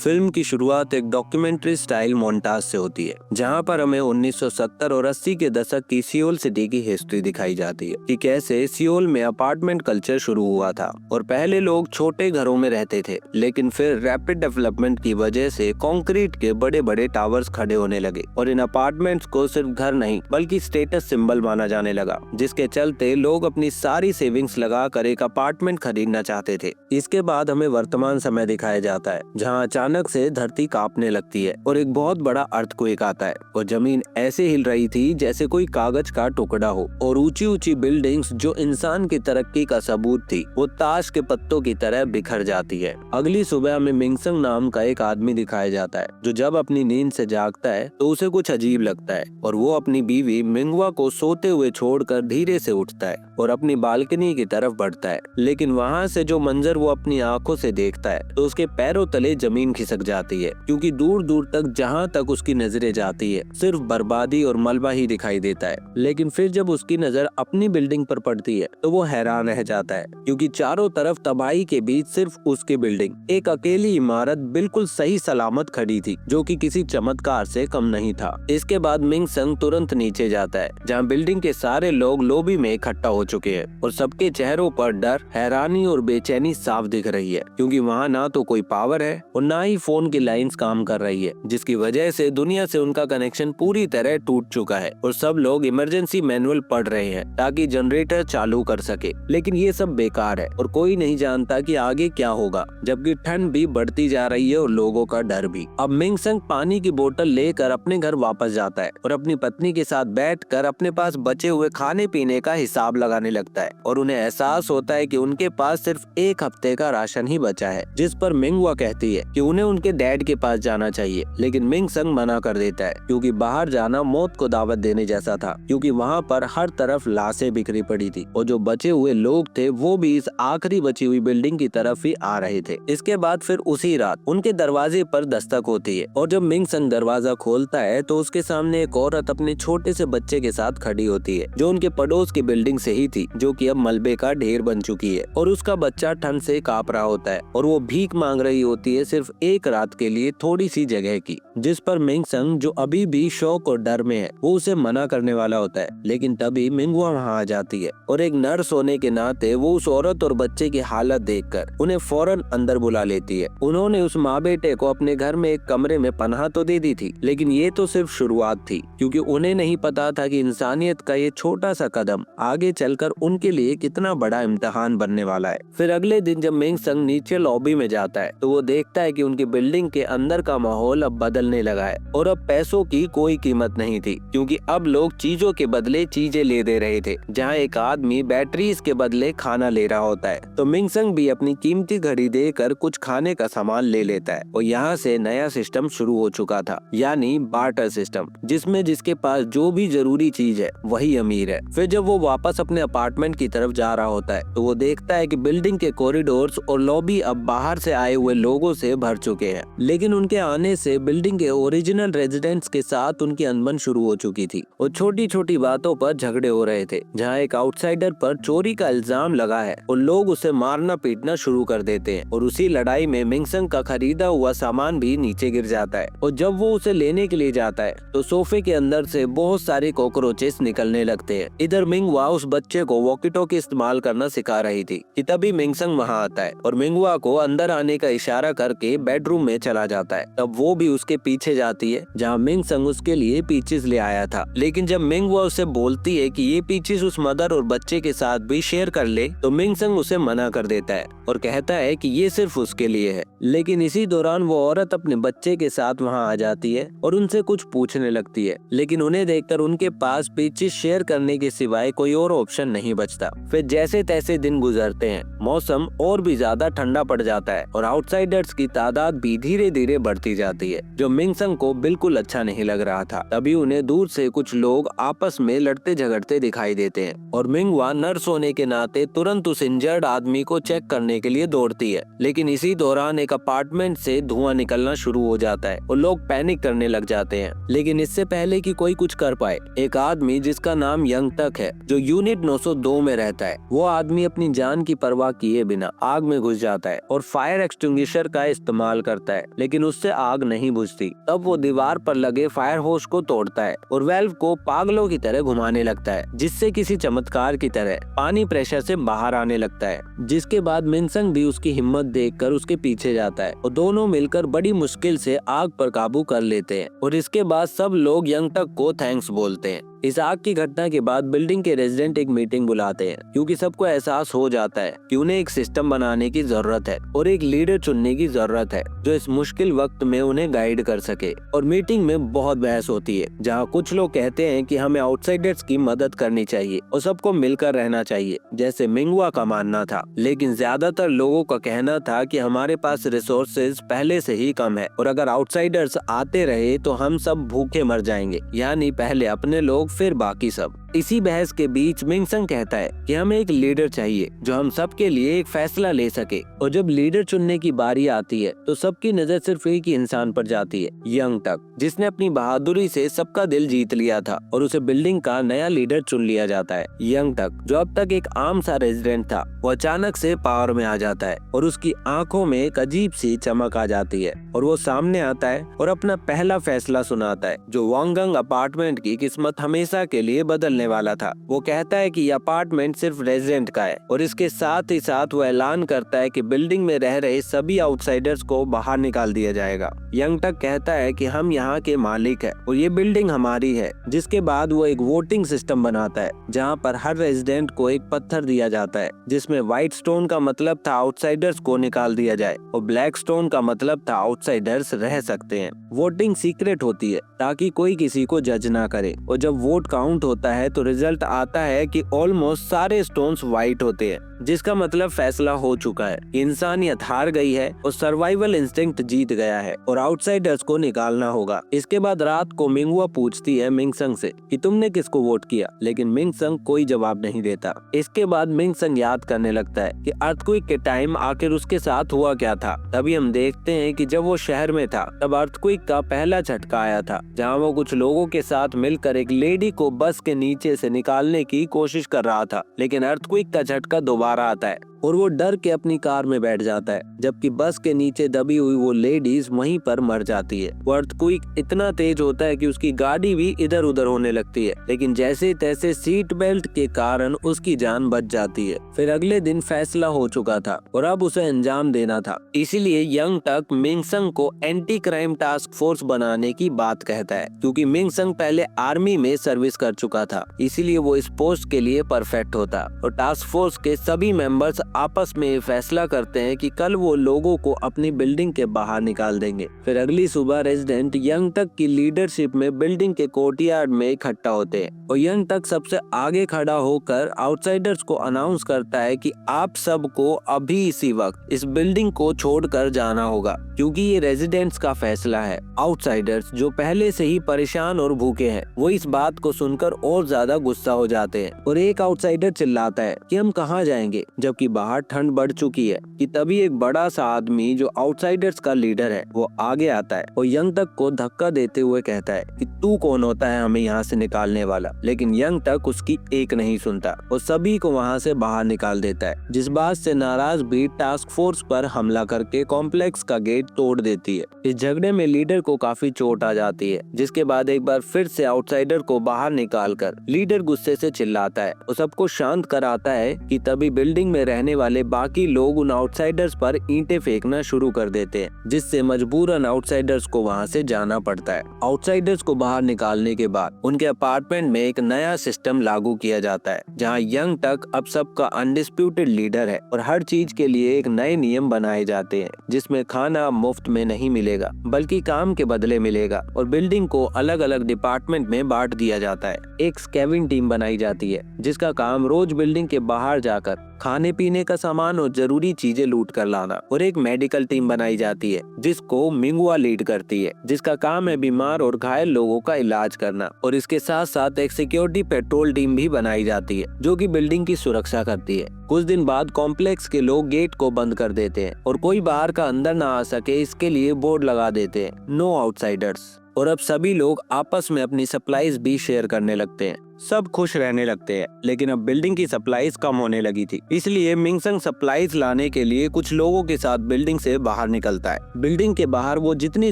Film की शुरुआत एक डॉक्यूमेंट्री स्टाइल मोन्टाज से होती है, जहां पर हमें 1970 और 80 के दशक की सियोल सिटी की हिस्ट्री दिखाई जाती है कि कैसे सियोल में अपार्टमेंट कल्चर शुरू हुआ था और पहले लोग छोटे घरों में रहते थे, लेकिन फिर रैपिड डेवलपमेंट की वजह से कंक्रीट के बड़े बड़े टावर्स खड़े होने लगे और इन अपार्टमेंट्स को सिर्फ घर नहीं बल्कि स्टेटस सिंबल माना जाने लगा, जिसके चलते लोग अपनी सारी सेविंग्स लगाकर एक अपार्टमेंट खरीदना चाहते थे। इसके बाद हमें वर्तमान समय दिखाया जाता है, जहाँ अचानक से धरती कांपने लगती है और एक बहुत बड़ा अर्थक्वेक आता है और जमीन ऐसे हिल रही थी जैसे कोई कागज का टुकड़ा हो और ऊंची ऊंची बिल्डिंग्स जो इंसान की तरक्की का सबूत थी वो ताश के पत्तों की तरह बिखर जाती है। अगली सुबह हमें मिंगसंग नाम का एक आदमी दिखाया जाता है जो जब अपनी नींद से जागता है तो उसे कुछ अजीब लगता है और वो अपनी बीवी मिंगवा को सोते हुए छोड़कर धीरे से उठता है और अपनी बालकनी की तरफ बढ़ता है, लेकिन वहाँ से जो मंजर वो अपनी आंखों से देखता है तो उसके पैरों तले जमीन खिसक जाती है, क्योंकि दूर दूर तक जहाँ तक उसकी नजरें जाती है सिर्फ बर्बादी और मलबा ही दिखाई देता है। लेकिन फिर जब उसकी नजर अपनी बिल्डिंग पर पड़ती है तो वो हैरान रह जाता है, क्योंकि चारों तरफ तबाही के बीच सिर्फ उसकी बिल्डिंग, एक अकेली इमारत बिल्कुल सही सलामत खड़ी थी, जो कि किसी चमत्कार से कम नहीं था। इसके बाद मिंगसंग तुरंत नीचे जाता है, जहाँ बिल्डिंग के सारे लोग लॉबी में इकट्ठा हो चुके हैं और सबके चेहरों पर डर, हैरानी और बेचैनी साफ दिख रही है, क्योंकि वहाँ ना तो कोई पावर है और ना ही फोन की लाइंस काम कर रही है, जिसकी वजह से दुनिया से उनका कनेक्शन पूरी तरह टूट चुका है और सब लोग इमरजेंसी मैनुअल पढ़ रहे हैं ताकि जनरेटर चालू कर सके। लेकिन ये सब बेकार है और कोई नहीं जानता कि आगे क्या होगा, जबकि ठंड भी बढ़ती जा रही है और लोगों का डर भी। अब मिंगसंग पानी की बोतल लेकर अपने घर वापस जाता है और अपनी पत्नी के साथ बैठकर अपने पास बचे हुए खाने पीने का हिसाब लगाने लगता है और उन्हें एहसास होता है कि उनके पास सिर्फ एक हफ्ते का राशन ही बचा है, जिस पर मिंगवा कहती है कि उन्हें उनके डैड के पास जाना चाहिए, लेकिन मिंगसंग मना कर देता है क्योंकि बाहर जाना मौत को दावत देने जैसा था, क्योंकि वहाँ पर हर तरफ लाशें बिखरी पड़ी थी और जो बचे हुए लोग थे वो भी इस आखिरी बची हुई बिल्डिंग की तरफ ही आ रहे थे। इसके बाद फिर उसी रात उनके दरवाजे पर दस्तक होती है और जब मिंगसंग दरवाजा खोलता है तो उसके सामने एक औरत अपने छोटे से बच्चे के साथ खड़ी होती है, जो उनके पड़ोस की बिल्डिंग से ही थी, जो कि अब मलबे का ढेर बन चुकी है और उसका बच्चा ठंड से कांप रहा होता है और वो भीख मांग रही होती है सिर्फ एक रात के लिए थोड़ी सी जगह की, जिस पर मिंगसंग जो अभी भी शौक और डर में है वो उसे मना करने वाला होता है। लेकिन तभी मिंगवा वहाँ आ जाती है और एक नर्स होने के नाते वो उस औरत और बच्चे की हालत देखकर उन्हें फौरन अंदर बुला लेती है। उन्होंने उस माँ बेटे को अपने घर में एक कमरे में पनाह तो दे दी थी, लेकिन ये तो सिर्फ शुरुआत थी, क्योंकि उन्हें नहीं पता था कि इंसानियत का ये छोटा सा कदम आगे चलकर उनके लिए कितना बड़ा इम्तिहान बनने वाला है। फिर अगले दिन जब मिंगसंग नीचे लॉबी में जाता है तो वो देखता है कि उनकी बिल्डिंग के अंदर का माहौल अब बदलने लगा है और अब पैसों की कोई कीमत नहीं थी, क्योंकि अब लोग चीजों के बदले चीजें ले दे रहे थे। जहाँ एक आदमी बैटरीज के बदले खाना ले रहा होता है तो मिंगसंग भी अपनी कीमती घड़ी देकर कुछ खाने का सामान ले लेता है और यहाँ से नया सिस्टम शुरू हो चुका था, यानी बार्टर सिस्टम, जिसमें जिसके पास जो भी जरूरी चीज है वही अमीर है। फिर जब वो वापस अपने अपार्टमेंट की तरफ जा रहा होता है तो वो देखता है कि बिल्डिंग के कॉरिडोर्स और लॉबी अब बाहर से आए हुए लोगों से भर चुके हैं, लेकिन उनके आने से बिल्डिंग के ओरिजिनल रेजिडेंट्स के साथ उनकी अनबन शुरू हो चुकी थी और छोटी छोटी बातों पर झगड़े हो रहे थे। जहाँ एक आउटसाइडर पर चोरी का इल्जाम लगा है और लोग उसे मारना पीटना शुरू कर देते हैं और उसी लड़ाई में मिंगसंग का खरीदा हुआ सामान भी नीचे गिर जाता है और जब वो उसे लेने के लिए जाता है तो सोफे के अंदर से बहुत सारे कॉकरोचेस निकलने लगते हैं। इधर मिंगवा उस बच्चे को वॉकी टॉकी इस्तेमाल करना सिखा रही थी कि तभी मिंगसंग वहाँ आता है और मिंगवा को अंदर आने का इशारा करके बेडरूम में चला जाता है। तब वो भी उसके पीछे जाती है जहाँ मिंगसंग उसके लिए पीचेस ले आया था, लेकिन जब मिंगवा उसे बोलती है कि ये पीचेस उस मदर और बच्चे के साथ भी शेयर कर ले तो मिंगसंग उसे मना कर देता है और कहता है कि ये सिर्फ उसके लिए है। लेकिन इसी दौरान वो औरत अपने बच्चे के साथ वहाँ आ जाती है और उनसे कुछ पूछने लगती है, लेकिन उन्हें देखकर उनके पास पीचेस शेयर करने के सिवाय कोई और ऑप्शन नहीं बचता। फिर जैसे तैसे दिन गुजरते हैं, मौसम और भी ज्यादा ठंडा पड़ जाता है और आउटसाइडर्स की तादाद भी धीरे धीरे बढ़ती जाती है। जो मिंगसंग को बिल्कुल अच्छा नहीं लग रहा था। तभी उन्हें दूर से कुछ लोग आपस में लड़ते झगड़ते दिखाई देते हैं और मिंगवा नर्स होने के नाते तुरंत उस इंजर्ड आदमी को चेक करने के लिए दौड़ती है। लेकिन इसी दौरान एक अपार्टमेंट से धुआं निकलना शुरू हो जाता है और लोग पैनिक करने लग जाते हैं। लेकिन इससे पहले कि कोई कुछ कर पाए, एक आदमी जिसका नाम यंग टक है, जो यूनिट 902 में रहता है, वो आदमी अपनी जान की परवाह किए बिना आग में घुस जाता है और फायर एक्सटिंग्विशर का इस्तेमाल करता है, लेकिन उससे आग नहीं बुझती। तब वो दीवार पर लगे फायर होस को तोड़ता है और वेल्व को पागलों की तरह घुमाने लगता है, जिससे किसी चमत्कार की तरह पानी प्रेशर से बाहर आने लगता है। जिसके बाद मिंगसंग भी उसकी हिम्मत देखकर उसके पीछे जाता है और दोनों मिलकर बड़ी मुश्किल से आग पर काबू कर लेते हैं और इसके बाद सब लोग यंग टक को थैंक्स बोलते हैं। इस आग की घटना के बाद बिल्डिंग के रेजिडेंट एक मीटिंग बुलाते हैं, क्योंकि सबको एहसास हो जाता है कि उन्हें एक सिस्टम बनाने की जरूरत है और एक लीडर चुनने की जरूरत है जो इस मुश्किल वक्त में उन्हें गाइड कर सके। और मीटिंग में बहुत बहस होती है, जहां कुछ लोग कहते हैं कि हमें आउटसाइडर्स की मदद करनी चाहिए और सबको मिलकर रहना चाहिए, जैसे मिंगवा का मानना था। लेकिन ज्यादातर लोगों का कहना था कि हमारे पास रिसोर्सेज पहले से ही कम है और अगर आउटसाइडर्स आते रहे तो हम सब भूखे मर जाएंगे, यानी पहले अपने लोग फिर बाकी सब। इसी बहस के बीच मिंगसंग कहता है कि हमें एक लीडर चाहिए जो हम सबके लिए एक फैसला ले सके। और जब लीडर चुनने की बारी आती है तो सबकी नजर सिर्फ एक ही इंसान पर जाती है, यंग टक, जिसने अपनी बहादुरी से सबका दिल जीत लिया था और उसे बिल्डिंग का नया लीडर चुन लिया जाता है। यंग टक, जो अब तक एक आम सा रेजिडेंट था, वो अचानक से पावर में आ जाता है और उसकी आंखों में एक अजीब सी चमक आ जाती है और वो सामने आता है और अपना पहला फैसला सुनाता है, जो वांगंग अपार्टमेंट की किस्मत हमेशा के लिए बदलने वाला था। वो कहता है कि ये अपार्टमेंट सिर्फ रेजिडेंट का है और इसके साथ ही साथ वो ऐलान करता है कि बिल्डिंग में रह रहे सभी आउटसाइडर्स को बाहर निकाल दिया जाएगा। यंग टक कहता है कि हम यहाँ के मालिक है और ये बिल्डिंग हमारी है। जिसके बाद वो एक वोटिंग सिस्टम बनाता है, जहाँ पर हर रेजिडेंट को एक पत्थर दिया जाता है, जिसमें व्हाइट स्टोन का मतलब था आउटसाइडर्स को निकाल दिया जाए और ब्लैक स्टोन का मतलब था आउटसाइडर्स रह सकते हैं। वोटिंग सीक्रेट होती है ताकि कोई किसी को जज ना करे और जब वोट काउंट होता है तो रिजल्ट आता है कि ऑलमोस्ट सारे स्टोन्स व्हाइट होते हैं, जिसका मतलब फैसला हो चुका है, इंसानियत हार गई है और सर्वाइवल इंस्टिंक्ट जीत गया है और आउटसाइडर्स को निकालना होगा। इसके बाद रात को मिंगवा पूछती है मिंगसंग से कि तुमने किसको वोट किया, लेकिन मिंगसंग कोई जवाब नहीं देता। इसके बाद मिंगसंग याद करने लगता है कि अर्थक्वेक के टाइम आखिर उसके साथ हुआ क्या था। तभी हम देखते हैं कि जब वो शहर में था तब अर्थक्वेक का पहला झटका आया था, जहाँ वो कुछ लोगों के साथ मिलकर एक लेडी को बस के नीचे से निकालने की कोशिश कर रहा था। लेकिन अर्थक्वेक का झटका दोबारा आता है और वो डर के अपनी कार में बैठ जाता है, जबकि बस के नीचे दबी हुई वो लेडीज वहीं पर मर जाती है। वो अर्थक्वेक इतना तेज होता है कि उसकी गाड़ी भी इधर उधर होने लगती है, लेकिन जैसे तैसे सीट बेल्ट के कारण उसकी जान बच जाती है। फिर अगले दिन फैसला हो चुका था और अब उसे अंजाम देना था, इसीलिए यंग टक मिंगसंग को एंटी क्राइम टास्क फोर्स बनाने की बात कहता है। क्योंकि मिंगसंग पहले आर्मी में सर्विस कर चुका था, इसीलिए वो इस पोस्ट के लिए परफेक्ट होता और टास्क फोर्स के सभी मेंबर्स आपस में फैसला करते हैं कि कल वो लोगों को अपनी बिल्डिंग के बाहर निकाल देंगे। फिर अगली सुबह रेजिडेंट यंग टक की लीडरशिप में बिल्डिंग के कोर्टयार्ड में इकट्ठा होते हैं और यंग टक सबसे आगे खड़ा होकर आउटसाइडर्स को अनाउंस करता है कि आप सबको अभी इसी वक्त इस बिल्डिंग को छोड़कर जाना होगा, क्योंकि ये रेजिडेंट्स का फैसला है। आउटसाइडर्स जो पहले से ही परेशान और भूखे हैं, वो इस बात को सुनकर और ज्यादा गुस्सा हो जाते हैं और एक आउटसाइडर चिल्लाता है कि हम कहाँ जाएंगे, जबकि बाहर ठंड बढ़ चुकी है। कि तभी एक बड़ा सा आदमी जो आउटसाइडर्स का लीडर है वो आगे आता है और यंग टक को धक्का देते हुए कहता है कि तू कौन होता है हमें यहाँ से निकालने वाला। लेकिन यंग टक उसकी एक नहीं सुनता और सभी को वहाँ से बाहर निकाल देता है, जिस बात से नाराज भी टास्क फोर्स पर हमला करके कॉम्प्लेक्स का गेट तोड़ देती है। इस झगड़े में लीडर को काफी चोट आ जाती है, जिसके बाद एक बार फिर से आउटसाइडर को बाहर निकालकर लीडर गुस्से से चिल्लाता है और सबको शांत कराता है। कि तभी बिल्डिंग में रहने वाले बाकी लोग उन आउटसाइडर्स पर ईंटें फेंकना शुरू कर देते हैं, जिससे मजबूरन आउटसाइडर्स को वहां से जाना पड़ता है। आउटसाइडर्स को बाहर निकालने के बाद उनके अपार्टमेंट में एक नया सिस्टम लागू किया जाता है, जहां यंग टक अब सबका अनडिस्प्यूटेड लीडर है और हर चीज के लिए एक नए नियम बनाए जाते हैं, जिसमें खाना मुफ्त में नहीं मिलेगा बल्कि काम के बदले मिलेगा और बिल्डिंग को अलग अलग डिपार्टमेंट में बांट दिया जाता है। एक स्कैविंग टीम बनाई जाती है जिसका काम रोज बिल्डिंग के बाहर जाकर खाने पीने का सामान और जरूरी चीजें लूट कर लाना। और एक मेडिकल टीम बनाई जाती है जिसको मिंगवा लीड करती है, जिसका काम है बीमार और घायल लोगों का इलाज करना। और इसके साथ साथ एक सिक्योरिटी पेट्रोल टीम भी बनाई जाती है जो कि बिल्डिंग की सुरक्षा करती है। कुछ दिन बाद कॉम्प्लेक्स के लोग गेट को बंद कर देते हैं और कोई बाहर का अंदर ना आ सके इसके लिए बोर्ड लगा देते हैं, नो आउटसाइडर्स। और अब सभी लोग आपस में अपनी सप्लाईज भी शेयर करने लगते हैं। सब खुश रहने लगते हैं। लेकिन अब बिल्डिंग की सप्लाईज कम होने लगी थी, इसलिए मिंगसंग सप्लाईज लाने के लिए कुछ लोगों के साथ बिल्डिंग से बाहर निकलता है। बिल्डिंग के बाहर वो जितनी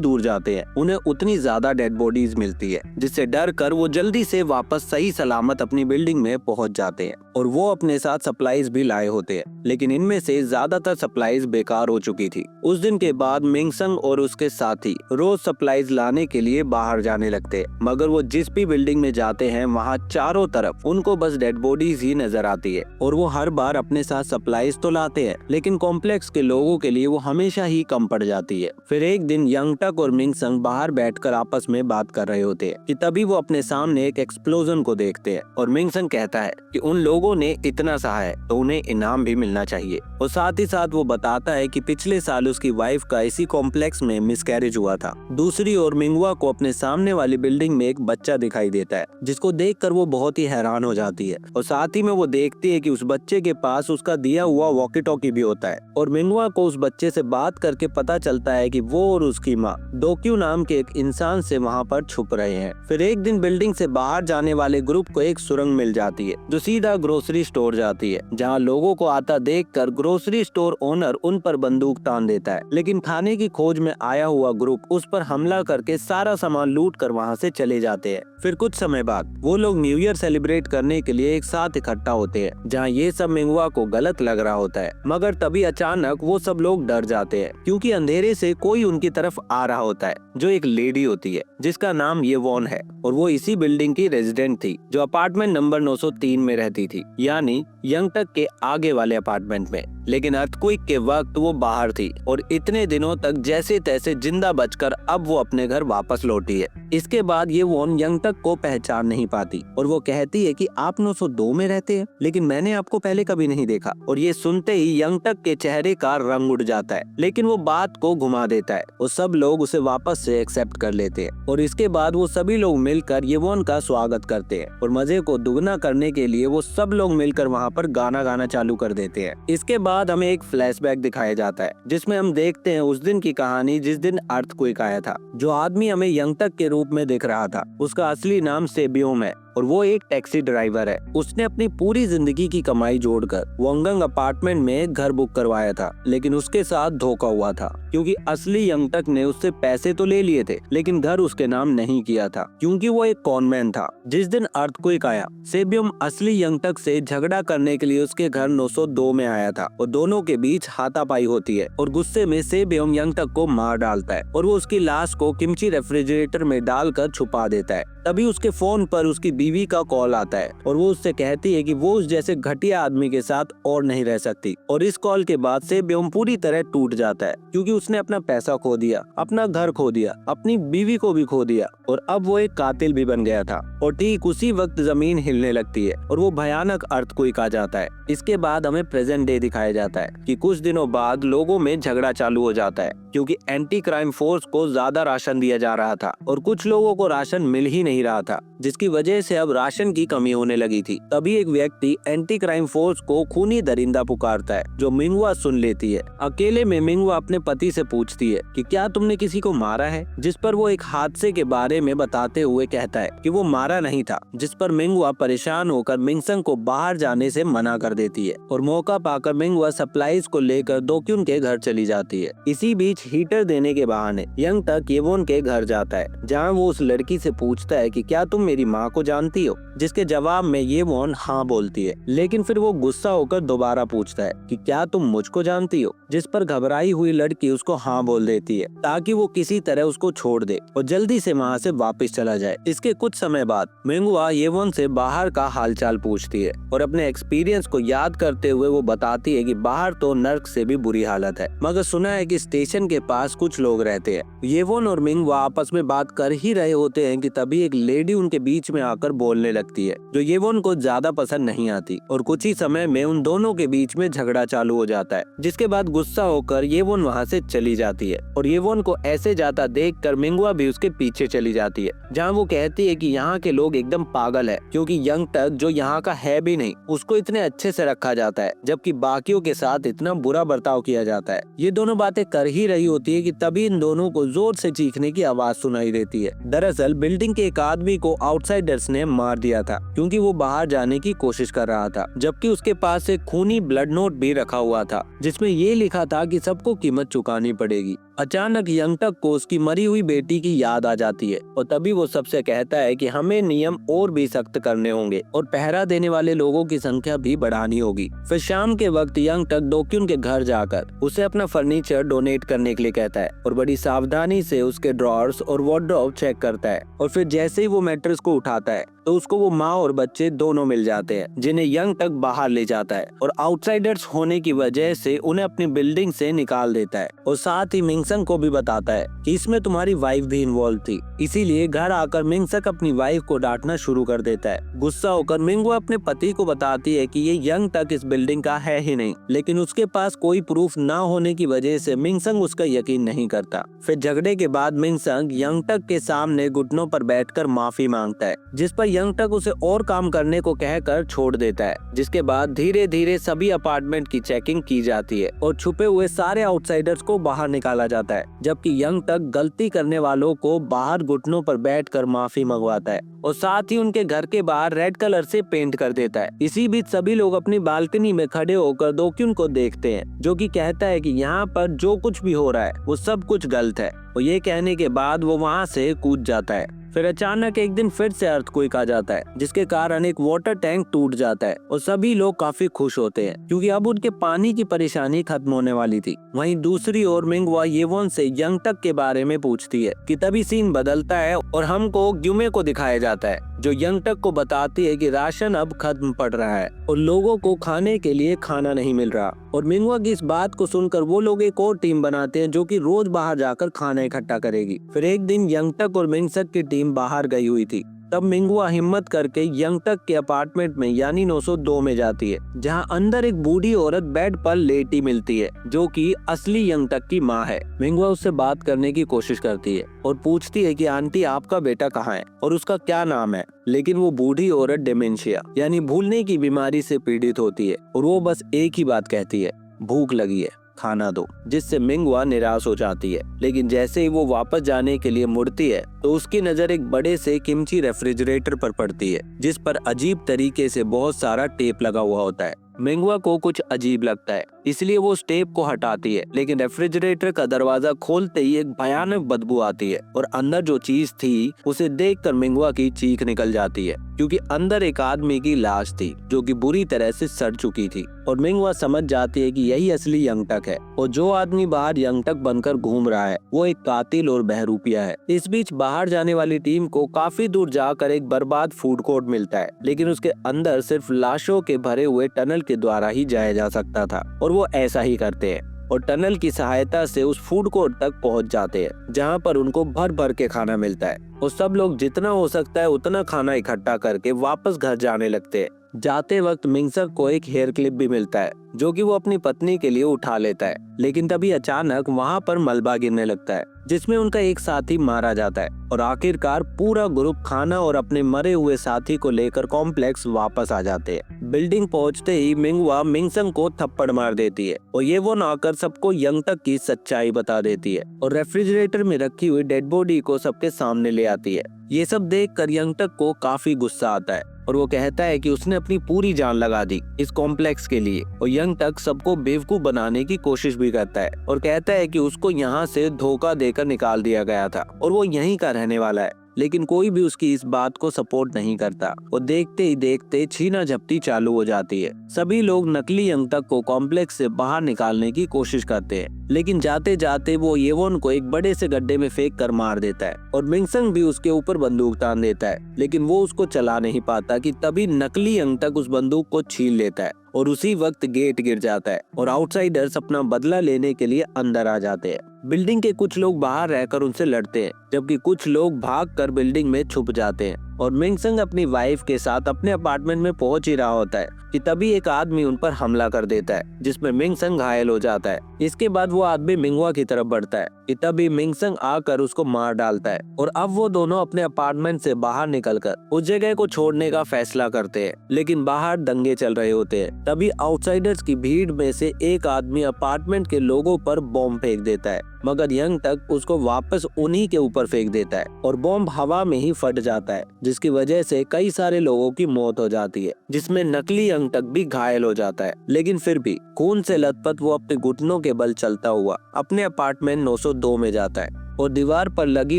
दूर जाते हैं उन्हें उतनी ज्यादा डेड बॉडीज मिलती है, जिससे डर कर वो जल्दी से वापस सही सलामत अपनी बिल्डिंग में पहुंच जाते हैं। और वो अपने साथ सप्लाईज भी लाए होते हैं, लेकिन इनमें से ज्यादातर सप्लाईज बेकार हो चुकी थी। उस दिन के बाद मिंगसंग और उसके साथी रोज सप्लाईज लाने के लिए बाहर जाने लगते हैं, मगर वो जिस भी बिल्डिंग में जाते हैं वहाँ चारों तरफ उनको बस डेड बॉडीज ही नजर आती है। और वो हर बार अपने साथ सप्लाईज तो लाते हैं, लेकिन कॉम्प्लेक्स के लोगों के लिए वो हमेशा ही कम पड़ जाती है। फिर एक दिन यंगटक और मिंगसंग बाहर बैठकर आपस में बात कर रहे होते हैं कि तभी वो अपने सामने एक एक्सप्लोजन को देखते हैं। और मिंगसंग कहता है कि उन लोगों ने इतना सहा है तो उन्हें इनाम भी मिलना चाहिए। और साथ ही साथ वो बताता है कि पिछले साल उसकी वाइफ का इसी कॉम्प्लेक्स में मिसकैरेज हुआ था। दूसरी ओर मिंगवा को अपने सामने वाली बिल्डिंग में एक बच्चा दिखाई देता है, जिसको देखकर वो बहुत ही हैरान हो जाती है। और साथ ही में वो देखती है कि उस बच्चे के पास उसका दिया हुआ वॉकी टॉकी भी होता है। और मिंगवा को उस बच्चे से बात करके पता चलता है कि वो और उसकी माँ डोक्यू नाम के एक इंसान से वहाँ पर छुप रहे हैं। फिर एक दिन बिल्डिंग से बाहर जाने वाले ग्रुप को एक सुरंग मिल जाती है जो सीधा ग्रोसरी स्टोर जाती है, जहाँ लोगों को आता देखकर ग्रोसरी स्टोर ओनर उन पर बंदूक तान देता है। लेकिन खाने की खोज में आया हुआ ग्रुप उस पर हमला करके सारा सामान लूट कर वहाँ से चले जाते हैं। फिर कुछ समय बाद वो लोग न्यू ईयर सेलिब्रेट करने के लिए एक साथ इकट्ठा होते हैं, जहाँ ये सब मिंगवा को गलत लग रहा होता है। मगर तभी अचानक वो सब लोग डर जाते हैं, क्योंकि अंधेरे से कोई उनकी तरफ आ रहा होता है, जो एक लेडी होती है जिसका नाम ये वॉन है। और वो इसी बिल्डिंग की रेजिडेंट थी जो अपार्टमेंट नंबर 903 में रहती थी, यानी यंगटक के आगे वाले अपार्टमेंट में। लेकिन अर्थक्वेक के वक्त वो बाहर थी और इतने दिनों तक जैसे तैसे जिंदा बचकर अब वो अपने घर वापस लौटी है। इसके बाद ये वॉन यंगटक को पहचान नहीं पाती और वो कहती है कि आप 902 में रहते हैं, लेकिन मैंने आपको पहले कभी नहीं देखा। और ये सुनते ही यंगटक के चेहरे का रंग उड़ जाता है, लेकिन वो बात को घुमा देता है और सब लोग उसे वापस से एक्सेप्ट कर लेते हैं। और इसके बाद वो सभी लोग मिलकर ये वॉन का स्वागत करते हैं और मजे को दुगना करने के लिए वो सब लोग मिलकर वहाँ पर गाना गाना चालू कर देते हैं। इसके बाद हमें एक फ्लैशबैक दिखाया जाता है जिसमें हम देखते हैं उस दिन की कहानी जिस दिन अर्थक्वेक आया था। जो आदमी हमें यंगटक के रूप में दिख रहा था उसका असली नाम सेबियोम है और वो एक टैक्सी ड्राइवर है। उसने अपनी पूरी जिंदगी की कमाई जोड़कर वोंगंग अपार्टमेंट में एक घर बुक करवाया था, लेकिन उसके साथ धोखा हुआ था, क्योंकि असली यंगटक ने उससे पैसे तो ले लिए थे लेकिन घर उसके नाम नहीं किया था, क्योंकि वो एक कॉनमैन था। जिस दिन अर्थक्वेक आया, सेबियम असली यंगटक से झगड़ा करने के लिए उसके घर 902 में आया था और दोनों के बीच हाथापाई होती है और गुस्से में सेबियम यंगटक को मार डालता है और वो उसकी लाश को किमची रेफ्रिजरेटर में डालकर छुपा देता है। तभी उसके फोन पर उसकी बीवी का कॉल आता है और वो उससे कहती है कि वो उस जैसे घटिया आदमी के साथ और नहीं रह सकती। और इस कॉल के बाद सेबियम पूरी तरह टूट जाता है, क्योंकि उसने अपना पैसा खो दिया, अपना घर खो दिया, अपनी बीवी को भी खो दिया और अब वो एक कातिल भी बन गया था। और ठीक उसी वक्त जमीन हिलने लगती है और वो भयानक अर्थक्वेक आ जाता है। इसके बाद हमें प्रेजेंट डे दिखाया जाता है कि कुछ दिनों बाद लोगों में झगड़ा चालू हो जाता है, क्योंकि एंटी क्राइम फोर्स को ज्यादा राशन दिया जा रहा था और कुछ लोगों को राशन मिल ही नहीं रहा था, जिसकी वजह से अब राशन की कमी होने लगी थी। तभी एक व्यक्ति एंटी क्राइम फोर्स को खूनी दरिंदा पुकारता है, जो मिंगवा सुन लेती है। अकेले में मिंगवा अपने पति से पूछती है कि क्या तुमने किसी को मारा है, जिस पर वो एक हादसे के बारे में बताते हुए कहता है कि वो मारा नहीं था, जिस पर मिंगवा परेशान होकर मिंगसंग को बाहर जाने से मना कर देती है और मौका पाकर मिंगवा सप्लाईज को लेकर दोक्युन के घर चली जाती है। इसी बीच हीटर देने के बहाने यंगटक येवोन के घर जाता है, जहाँ वो उस लड़की से पूछता है कि क्या तुम मेरी माँ को जानती हो, जिसके जवाब में येवोन हाँ बोलती है। लेकिन फिर वो गुस्सा होकर दोबारा पूछता है कि क्या तुम मुझको जानती हो, जिस पर घबराई हुई लड़की उसको हाँ बोल देती है, ताकि वो किसी तरह उसको छोड़ दे और जल्दी से वहाँ से वापस चला जाए। इसके कुछ समय बाद मिंगवा येवोन से बाहर का हालचाल पूछती है और अपने एक्सपीरियंस को याद करते हुए वो बताती है कि बाहर तो नर्क से भी बुरी हालत है, मगर सुना है कि स्टेशन के पास कुछ लोग रहते हैं। येवोन और मिंगवा आपस में बात कर ही रहे होते हैं कि तभी एक लेडी उनके बीच में आकर बोलने लगती लगती है जो येवोन को ज्यादा पसंद नहीं आती और कुछ ही समय में उन दोनों के बीच में झगड़ा चालू हो जाता है, जिसके बाद गुस्सा होकर येवोन वहाँ से चली जाती है और येवोन को ऐसे जाता देखकर मिंगवा भी उसके पीछे चली जाती है, जहाँ वो कहती है कि यहाँ के लोग एकदम पागल है क्योंकि यंगटक जो यहाँ का है भी नहीं उसको इतने अच्छे से रखा जाता है जबकि बाकियों के साथ इतना बुरा बर्ताव किया जाता है। ये दोनों बातें कर ही रही होती है कि तभी इन दोनों को जोर से चीखने की आवाज सुनाई देती है। दरअसल बिल्डिंग के एक आदमी को आउटसाइडर्स ने मार दिया था क्योंकि वो बाहर जाने की कोशिश कर रहा था, जबकि उसके पास एक खूनी ब्लड नोट भी रखा हुआ था जिसमें ये लिखा था कि सबको कीमत चुकानी पड़ेगी। अचानक यंगटक को उसकी मरी हुई बेटी की याद आ जाती है और तभी वो सबसे कहता है कि हमें नियम और भी सख्त करने होंगे और पहरा देने वाले लोगों की संख्या भी बढ़ानी होगी। फिर शाम के वक्त यंगटक डोक्युन के घर जाकर उसे अपना फर्नीचर डोनेट करने के लिए कहता है और बड़ी सावधानी से उसके ड्रॉर्स और वार्डरोब चेक करता है और फिर जैसे ही वो मैट्रेस को उठाता है तो उसको वो माँ और बच्चे दोनों मिल जाते हैं जिन्हें यंगटक बाहर ले जाता है और आउटसाइडर्स होने की वजह से उन्हें अपनी बिल्डिंग से निकाल देता है और साथ ही मिंगसंग को भी बताता है कि इसमें तुम्हारी वाइफ भी इन्वॉल्व थी। इसीलिए घर आकर मिंगसक अपनी वाइफ को डांटना शुरू कर देता है। गुस्सा होकर मिंगवा अपने पति को बताती है कि ये यंगटक इस बिल्डिंग का है ही नहीं, लेकिन उसके पास कोई प्रूफ न होने की वजह से मिंगसंग उसका यकीन नहीं करता। फिर झगड़े के बाद मिंगसंग यंगटक के सामने घुटनों पर बैठकर माफी मांगता है, जिस पर यंगटक उसे और काम करने को कहकर छोड़ देता है। जिसके बाद धीरे धीरे सभी अपार्टमेंट की चेकिंग की जाती है और छुपे हुए सारे आउटसाइडर्स को बाहर निकाला जाता है, जबकि यंगटक गलती करने वालों को बाहर घुटनों पर बैठकर माफी मंगवाता है और साथ ही उनके घर के बाहर रेड कलर से पेंट कर देता है। इसी बीच सभी लोग अपनी बालकनी में खड़े होकर डोक्युन को देखते हैं, जो कि कहता है कि यहाँ पर जो कुछ भी हो रहा है वो सब कुछ गलत है और ये कहने के बाद वो वहाँ से कूद जाता है। फिर अचानक एक दिन फिर से अर्थक्वेक आ जाता है, जिसके कारण एक वाटर टैंक टूट जाता है और सभी लोग काफी खुश होते हैं क्योंकि अब उनके पानी की परेशानी खत्म होने वाली थी। वहीं दूसरी ओर मिंगवा येवोन से यंगटक के बारे में पूछती है कि तभी सीन बदलता है और हमको ग्युमे को दिखाया जाता है, जो यंगटक को बताती है कि राशन अब खत्म पड़ रहा है और लोगों को खाने के लिए खाना नहीं मिल रहा। और मिंगवा की इस बात को सुनकर वो लोग एक और टीम बनाते हैं जो कि रोज बाहर जाकर खाना इकट्ठा करेगी। फिर एक दिन यंगटक और मिंगसक की टीम बाहर गई हुई थी, तब मिंगवा हिम्मत करके यंगटक के अपार्टमेंट में यानी 902 में जाती है, जहां अंदर एक बूढ़ी औरत बेड पर लेटी मिलती है जो कि असली यंगटक की मां है। मिंगवा उससे बात करने की कोशिश करती है और पूछती है कि आंटी आपका बेटा कहाँ है और उसका क्या नाम है, लेकिन वो बूढ़ी औरत डिमेंशिया यानी भूलने की बीमारी से पीड़ित होती है और वो बस एक ही बात कहती है, भूख लगी है, खाना दो, जिससे मिंगवा निराश हो जाती है। लेकिन जैसे ही वो वापस जाने के लिए मुड़ती है तो उसकी नजर एक बड़े से किमची रेफ्रिजरेटर पर पड़ती है, जिस पर अजीब तरीके से बहुत सारा टेप लगा हुआ होता है। मिंगवा को कुछ अजीब लगता है, इसलिए वो उस टेप को हटाती है, लेकिन रेफ्रिजरेटर का दरवाजा खोलते ही एक भयानक बदबू आती है और अंदर जो चीज थी उसे देखकर मिंगवा की चीख निकल जाती है, क्योंकि अंदर एक आदमी की लाश थी जो कि बुरी तरह से सड़ चुकी थी। और मिंगवा समझ जाती है कि यही असली यंगटक है और जो आदमी बाहर यंगटक बनकर घूम रहा है वो एक कातिल और बहरूपिया है। इस बीच बाहर जाने वाली टीम को काफी दूर जाकर एक बर्बाद फूड कोर्ट मिलता है, लेकिन उसके अंदर सिर्फ लाशों के भरे हुए टनल के द्वारा ही जाया जा सकता था और वो ऐसा ही करते हैं और टनल की सहायता से उस फूड कोर्ट तक पहुंच जाते हैं, जहां पर उनको भर भर के खाना मिलता है और सब लोग जितना हो सकता है उतना खाना इकट्ठा करके वापस घर जाने लगते हैं। जाते वक्त मिंगसक को एक हेयर क्लिप भी मिलता है जो कि वो अपनी पत्नी के लिए उठा लेता है, लेकिन तभी अचानक वहां पर मलबा गिरने लगता है जिसमें उनका एक साथी मारा जाता है और आखिरकार पूरा ग्रुप खाना और अपने मरे हुए साथी को लेकर कॉम्प्लेक्स वापस आ जाते हैं। बिल्डिंग पहुंचते ही मिंगवा मिंगसंग को थप्पड़ मार देती है और ये वो आकर सबको यंगटक की सच्चाई बता देती है और रेफ्रिजरेटर में रखी हुई डेड बॉडी को सबके सामने ले आती है। ये सब देखकर यंगटक को काफी गुस्सा आता है और वो कहता है कि उसने अपनी पूरी जान लगा दी इस कॉम्प्लेक्स के लिए और यंगटक सबको बेवकूफ बनाने की कोशिश भी करता है और कहता है कि उसको यहाँ से धोखा देकर निकाल दिया गया था और वो यहीं का रहने वाला है। लेकिन कोई भी उसकी इस बात को सपोर्ट नहीं करता और देखते ही देखते छीना झपटी चालू हो जाती है। सभी लोग नकली यंगटक को कॉम्प्लेक्स से बाहर निकालने की कोशिश करते हैं, लेकिन जाते जाते वो येवोन को एक बड़े से गड्ढे में फेंक कर मार देता है और मिंगसंग भी उसके ऊपर बंदूक तान देता है, लेकिन वो उसको चला नहीं पाता कि तभी नकली यंगटक उस बंदूक को छीन लेता है और उसी वक्त गेट गिर जाता है और आउटसाइडर्स अपना बदला लेने के लिए अंदर आ जाते हैं। बिल्डिंग के कुछ लोग बाहर रहकर उनसे लड़ते हैं, जबकि कुछ लोग भागकर बिल्डिंग में छुप जाते हैं। और मिंगसंग अपनी वाइफ के साथ अपने अपार्टमेंट में पहुंच ही रहा होता है कि तभी एक आदमी उन पर हमला कर देता है, जिसमें मिंगसंग घायल हो जाता है। इसके बाद वो आदमी मिंगवा की तरफ बढ़ता है कि तभी मिंगसंग आकर उसको मार डालता है और अब वो दोनों अपने अपार्टमेंट से बाहर निकलकर उस जगह को छोड़ने का फैसला करते हैं। लेकिन बाहर दंगे चल रहे होते हैं। तभी आउटसाइडर्स की भीड़ में से एक आदमी अपार्टमेंट के लोगों पर बॉम्ब फेंक देता है, मगर यंग तक उसको वापस उन्हीं के ऊपर फेंक देता है और बॉम्ब हवा में ही फट जाता है, जिसकी वजह से कई सारे लोगों की मौत हो जाती है, जिसमें नकली यंग तक भी घायल हो जाता है। लेकिन फिर भी खून से लथपथ वो अपने घुटनों के बल चलता हुआ अपने अपार्टमेंट 902 में जाता है और दीवार पर लगी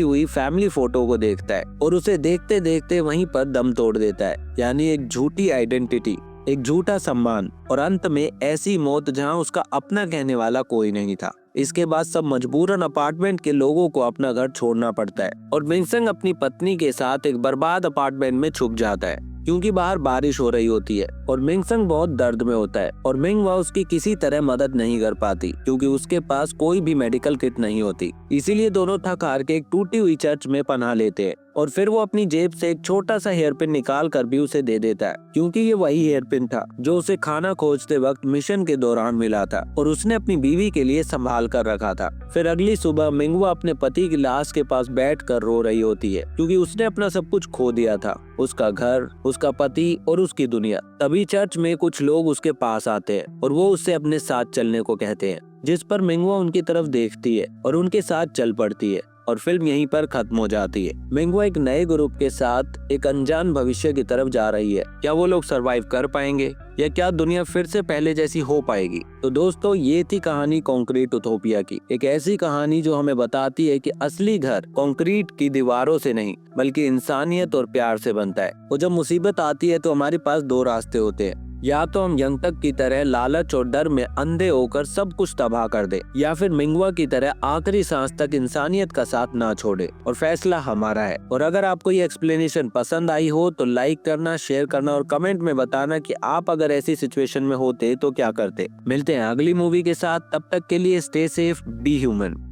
हुई फैमिली फोटो को देखता है और उसे देखते देखते वहीं पर दम तोड़ देता है। यानी एक झूठी आइडेंटिटी, एक झूठा सम्मान और अंत में ऐसी मौत जहां उसका अपना कहने वाला कोई नहीं था। इसके बाद सब मजबूरन अपार्टमेंट के लोगों को अपना घर छोड़ना पड़ता है और मिंगसंग अपनी पत्नी के साथ एक बर्बाद अपार्टमेंट में छुप जाता है, क्योंकि बाहर बारिश हो रही होती है और मिंगसंग बहुत दर्द में होता है और मिंगवा उसकी किसी तरह मदद नहीं कर पाती, क्योंकि उसके पास कोई भी मेडिकल किट नहीं होती। इसीलिए दोनों थक हार के एक टूटी हुई चर्च में पनाह लेते हैं और फिर वो अपनी जेब से एक छोटा सा हेयरपिन निकाल कर भी उसे दे देता है, क्योंकि ये वही हेयरपिन था जो उसे खाना खोजते वक्त मिशन के दौरान मिला था और उसने अपनी बीवी के लिए संभाल कर रखा था। फिर अगली सुबह मिंगवा अपने पति की लाश के पास बैठकर रो रही होती है, क्योंकि उसने अपना सब कुछ खो दिया था, उसका घर, उसका पति और उसकी दुनिया। तभी चर्च में कुछ लोग उसके पास आते हैं और वो उससे अपने साथ चलने को कहते हैं, जिस पर मिंगवा उनकी तरफ देखती है और उनके साथ चल पड़ती है और फिल्म यहीं पर खत्म हो जाती है। मिंगवा एक नए ग्रुप के साथ एक अनजान भविष्य की तरफ जा रही है। क्या वो लोग सरवाइव कर पाएंगे या क्या दुनिया फिर से पहले जैसी हो पाएगी? तो दोस्तों, ये थी कहानी कॉन्क्रीट यूटोपिया की, एक ऐसी कहानी जो हमें बताती है कि असली घर कॉन्क्रीट की दीवारों से नहीं बल्कि इंसानियत और प्यार से बनता है। और जब मुसीबत आती है तो हमारे पास दो रास्ते होते हैं, या तो हम यंग तक की तरह लालच और डर में अंधे होकर सब कुछ तबाह कर दे, या फिर मिंगवा की तरह आखिरी सांस तक इंसानियत का साथ ना छोड़े। और फैसला हमारा है। और अगर आपको ये एक्सप्लेनेशन पसंद आई हो तो लाइक करना, शेयर करना और कमेंट में बताना कि आप अगर ऐसी सिचुएशन में होते तो क्या करते। मिलते हैं अगली मूवी के साथ, तब तक के लिए स्टे सेफ, बी ह्यूमन।